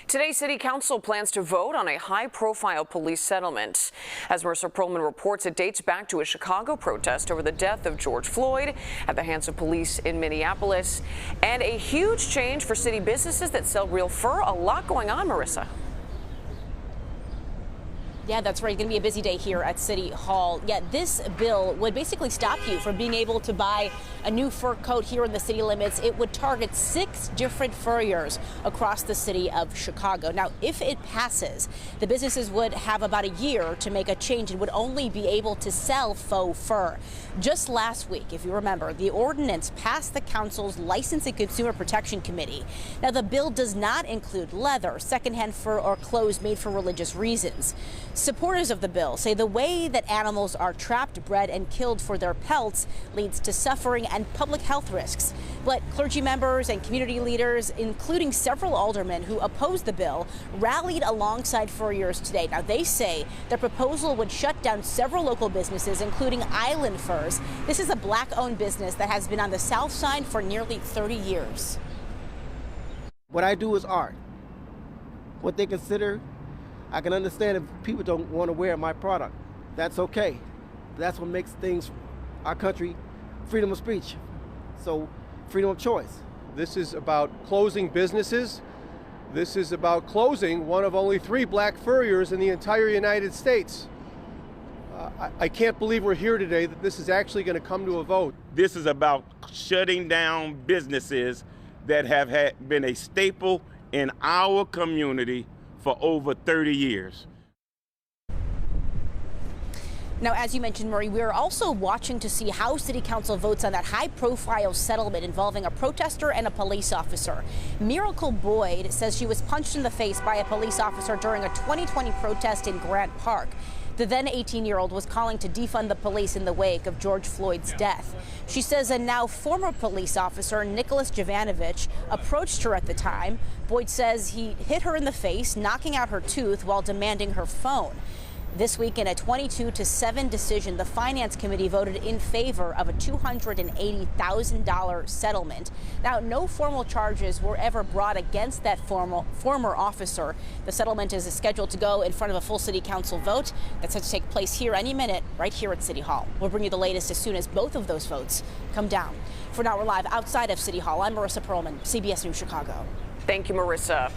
Today, City Council plans to vote on a high-profile police settlement. As Marissa Perlman reports, it dates back to a Chicago protest over the death of George Floyd at the hands of police in Minneapolis. And a huge change for city businesses that sell real fur. A lot going on, Marissa. Yeah, that's right. It's going to be a busy day here at City Hall. Yeah, this bill would basically stop you from being able to buy a new fur coat here in the city limits. It would target 6 different furriers across the city of Chicago. Now, if it passes, the businesses would have about a year to make a change and would only be able to sell faux fur. Just last week, if you remember, the ordinance passed the council's License and Consumer Protection Committee. Now, the bill does not include leather, secondhand fur, or clothes made for religious reasons. Supporters of the bill say the way that animals are trapped, bred, and killed for their pelts leads to suffering and public health risks. But clergy members and community leaders, including several aldermen who opposed the bill, rallied alongside furriers today. Now, they say their proposal would shut down several local businesses, including Island Furs. This is a Black-owned business that has been on the South Side for nearly 30 years. What I do is art. What they consider, I can understand if people don't want to wear my product. That's okay. That's what makes things, our country, freedom of speech. So, freedom of choice. This is about closing businesses. This is about closing one of only 3 black furriers in the entire United States. I can't believe we're here today, that this is actually going to come to a vote. This is about shutting down businesses that have been a staple in our community for over 30 years. Now, as you mentioned, Marie, we are also watching to see how City Council votes on that high-profile settlement involving a protester and a police officer. Miracle Boyd says she was punched in the face by a police officer during a 2020 protest in Grant Park. The then 18-year-old was calling to defund the police in the wake of George Floyd's death. She says a now former police officer, Nicholas Jovanovich, approached her at the time. Boyd says he hit her in the face, knocking out her tooth while demanding her phone. This week, in a 22-7 decision, the Finance Committee voted in favor of a $280,000 settlement. Now, no formal charges were ever brought against that former officer. The settlement is scheduled to go in front of a full City Council vote that's set to take place here any minute, right here at City Hall. We'll bring you the latest as soon as both of those votes come down. For now, we're live outside of City Hall. I'm Marissa Perlman, CBS News Chicago. Thank you, Marissa.